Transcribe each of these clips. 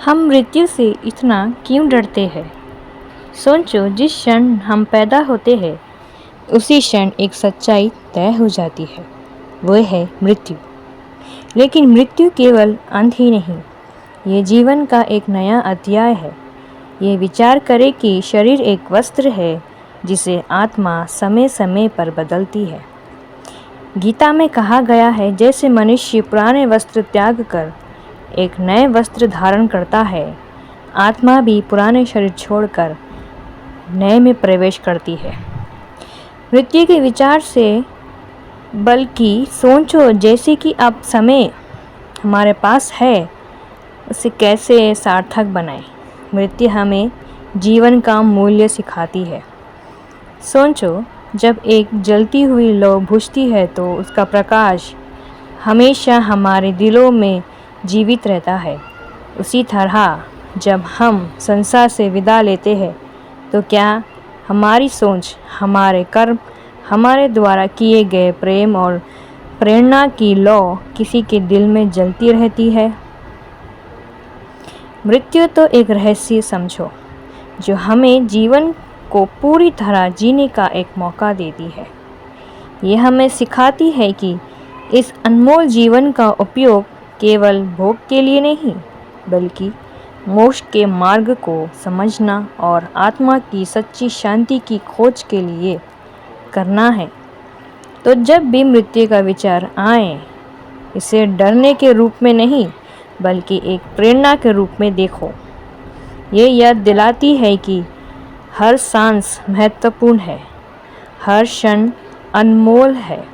हम मृत्यु से इतना क्यों डरते हैं? सोचो, जिस क्षण हम पैदा होते हैं उसी क्षण एक सच्चाई तय हो जाती है, वह है मृत्यु। लेकिन मृत्यु केवल अंत ही नहीं, ये जीवन का एक नया अध्याय है। ये विचार करें कि शरीर एक वस्त्र है जिसे आत्मा समय समय पर बदलती है। गीता में कहा गया है, जैसे मनुष्य पुराने वस्त्र त्याग कर एक नए वस्त्र धारण करता है, आत्मा भी पुराने शरीर छोड़कर नए में प्रवेश करती है। मृत्यु के विचार से बल्कि सोचो, जैसे कि अब समय हमारे पास है, उसे कैसे सार्थक बनाएं। मृत्यु हमें जीवन का मूल्य सिखाती है। सोचो, जब एक जलती हुई लौ बुझती है तो उसका प्रकाश हमेशा हमारे दिलों में जीवित रहता है। उसी तरह जब हम संसार से विदा लेते हैं तो क्या हमारी सोच, हमारे कर्म, हमारे द्वारा किए गए प्रेम और प्रेरणा की लौ किसी के दिल में जलती रहती है? मृत्यु तो एक रहस्य समझो, जो हमें जीवन को पूरी तरह जीने का एक मौका देती है। ये हमें सिखाती है कि इस अनमोल जीवन का उपयोग केवल भोग के लिए नहीं, बल्कि मोक्ष के मार्ग को समझना और आत्मा की सच्ची शांति की खोज के लिए करना है। तो जब भी मृत्यु का विचार आए, इसे डरने के रूप में नहीं, बल्कि एक प्रेरणा के रूप में देखो। ये याद दिलाती है कि हर सांस महत्वपूर्ण है, हर क्षण अनमोल है।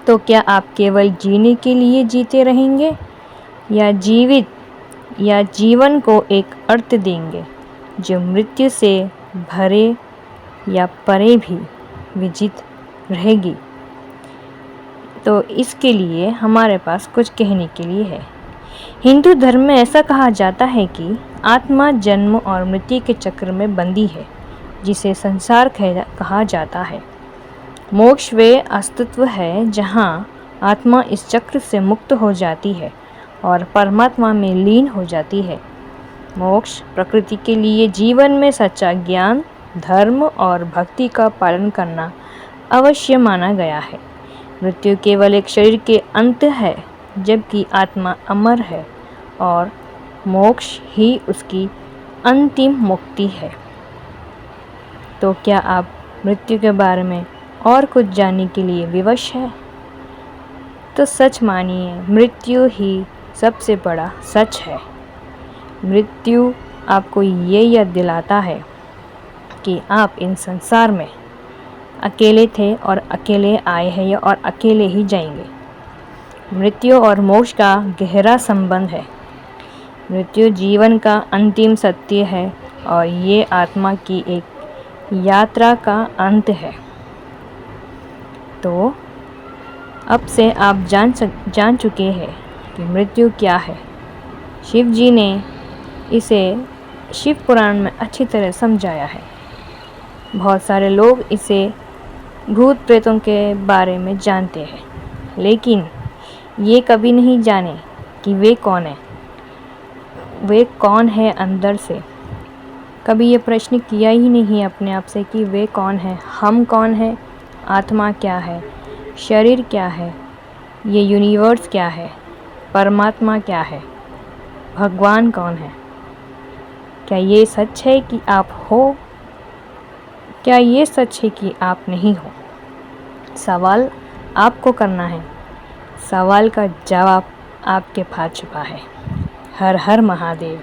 तो क्या आप केवल जीने के लिए जीते रहेंगे या जीवन को एक अर्थ देंगे जो मृत्यु से भरे या परे भी विजित रहेगी? तो इसके लिए हमारे पास कुछ कहने के लिए है। हिंदू धर्म में ऐसा कहा जाता है कि आत्मा जन्म और मृत्यु के चक्र में बंधी है, जिसे संसार कहा जाता है। मोक्ष वे अस्तित्व है जहाँ आत्मा इस चक्र से मुक्त हो जाती है और परमात्मा में लीन हो जाती है। मोक्ष प्रकृति के लिए जीवन में सच्चा ज्ञान, धर्म और भक्ति का पालन करना अवश्य माना गया है। मृत्यु केवल एक शरीर के अंत है, जबकि आत्मा अमर है और मोक्ष ही उसकी अंतिम मुक्ति है। तो क्या आप मृत्यु के बारे में और कुछ जानने के लिए विवश है? तो सच मानिए, मृत्यु ही सबसे बड़ा सच है। मृत्यु आपको ये याद दिलाता है कि आप इन संसार में अकेले थे और अकेले आए हैं और अकेले ही जाएंगे। मृत्यु और मोक्ष का गहरा संबंध है। मृत्यु जीवन का अंतिम सत्य है और ये आत्मा की एक यात्रा का अंत है। तो अब से आप जान चुके हैं कि मृत्यु क्या है। शिव जी ने इसे शिव पुराण में अच्छी तरह समझाया है। बहुत सारे लोग इसे भूत प्रेतों के बारे में जानते हैं, लेकिन ये कभी नहीं जाने कि वे कौन है। वे कौन है अंदर से। कभी ये प्रश्न किया ही नहीं अपने आप से कि वे कौन है, हम कौन है, आत्मा क्या है, शरीर क्या है, ये यूनिवर्स क्या है, परमात्मा क्या है, भगवान कौन है। क्या ये सच है कि आप हो? क्या ये सच है कि आप नहीं हो? सवाल आपको करना है। सवाल का जवाब आपके पास छुपा है। हर हर महादेव।